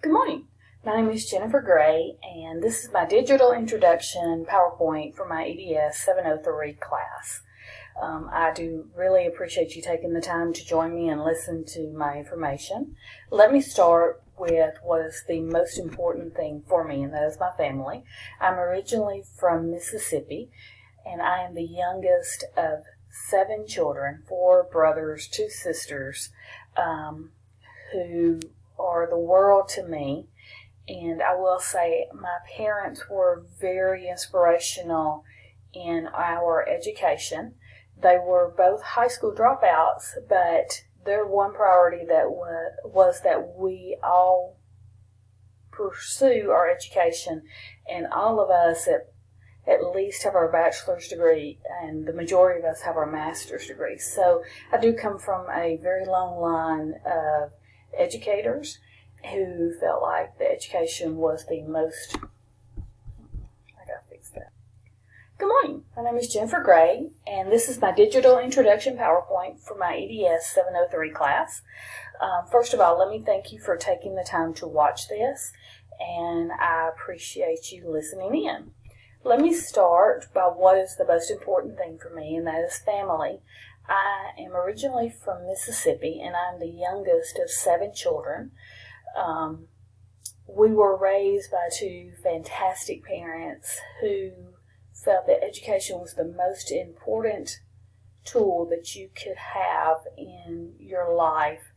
Good morning. My name is Jennifer Gray, and this is my digital introduction PowerPoint for my EDS 703 class. I do really appreciate you taking the time to join me and listen to my information. Let me start with what is the most important thing for me, and that is my family. I'm originally from Mississippi, and I am the youngest of 7 children, 4 brothers, 2 sisters, who are the world to me. And I will say my parents were very inspirational in our education. They were both high school dropouts, but their one priority that was that we all pursue our education, and all of us at least have our bachelor's degree, and the majority of us have our master's degree. So I do come from a very long line of educators who felt like the education was the most. I gotta fix that. Good morning. My name is Jennifer Gray, and this is my digital introduction PowerPoint for my EDS 703 class. First of all, let me thank you for taking the time to watch this, and I appreciate you listening in. Let me start by what is the most important thing for me, and that is family. I am originally from Mississippi, and I'm the youngest of 7 children. We were raised by 2 fantastic parents who felt that education was the most important tool that you could have in your life.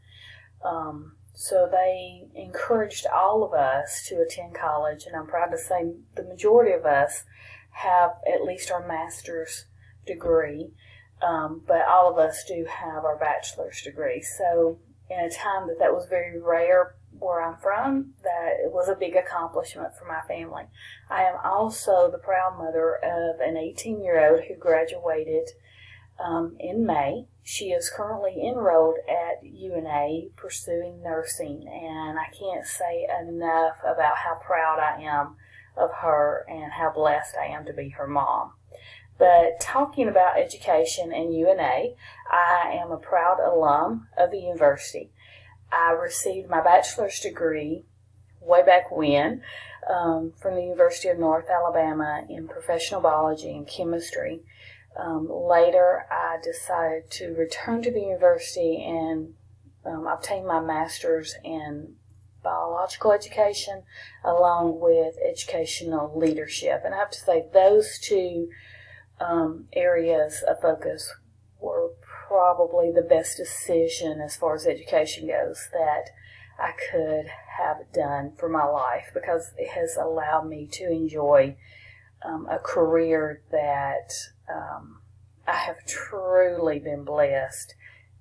So they encouraged all of us to attend college, and I'm proud to say the majority of us have at least our master's degree. But all of us do have our bachelor's degree. So in a time that was very rare where I'm from, that it was a big accomplishment for my family. I am also the proud mother of an 18-year-old who graduated in May. She is currently enrolled at UNA pursuing nursing, and I can't say enough about how proud I am of her and how blessed I am to be her mom. But talking about education and UNA, I am a proud alum of the university. I received my bachelor's degree way back when from the University of North Alabama in professional biology and chemistry. Later, I decided to return to the university and obtain my master's in biological education along with educational leadership. And I have to say those 2 areas of focus were probably the best decision as far as education goes that I could have done for my life, because it has allowed me to enjoy a career that I have truly been blessed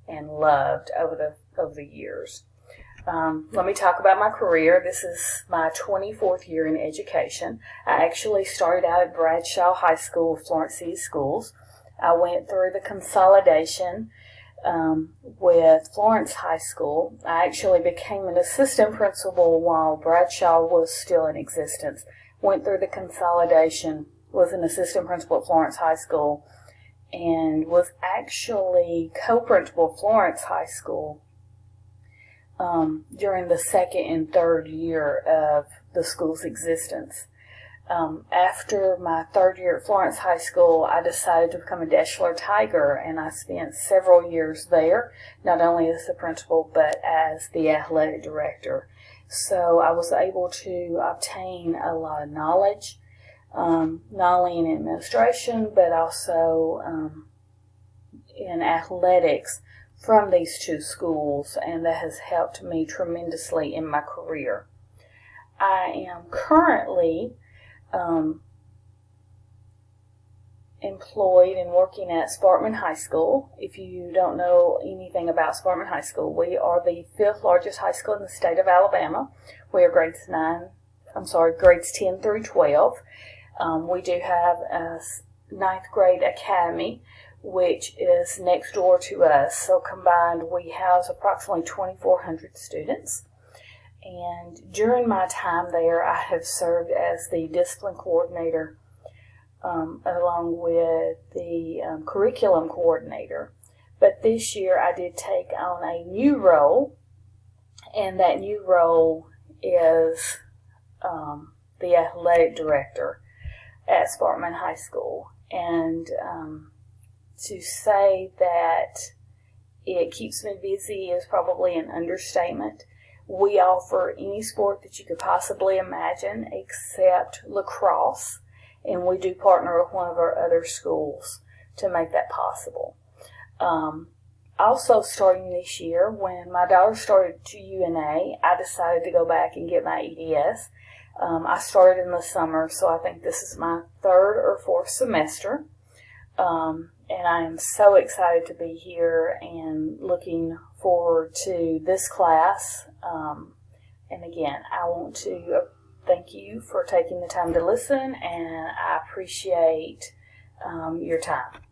and loved over the years. Let me talk about my career. This is my 24th year in education. I actually started out at Bradshaw High School, Florence City Schools. I went through the consolidation with Florence High School. I actually became an assistant principal while Bradshaw was still in existence. Went through the consolidation, was an assistant principal at Florence High School, and was actually co-principal at Florence High School during the 2nd and 3rd year of the school's existence. After my 3rd year at Florence High School, I decided to become a Deschler Tiger, and I spent several years there, not only as the principal, but as the athletic director. So I was able to obtain a lot of knowledge, not only in administration, but also in athletics from these 2 schools, and that has helped me tremendously in my career. I am currently employed and working at Sparkman High School. If you don't know anything about Sparkman High School, we are the 5th largest high school in the state of Alabama. We are grades 10 through 12. We do have a 9th grade academy, which is next door to us. So combined, we house approximately 2,400 students. And during my time there, I have served as the discipline coordinator along with the curriculum coordinator. But this year I did take on a new role, and that new role is the athletic director at Sparkman High School. And to say that it keeps me busy is probably an understatement. We offer any sport that you could possibly imagine except lacrosse, and we do partner with one of our other schools to make that possible. Also, starting this year, when my daughter started to UNA, I decided to go back and get my EDS. I started in the summer, so I think this is my third or fourth semester. And I am so excited to be here and looking forward to this class. And again, I want to thank you for taking the time to listen, and I appreciate your time.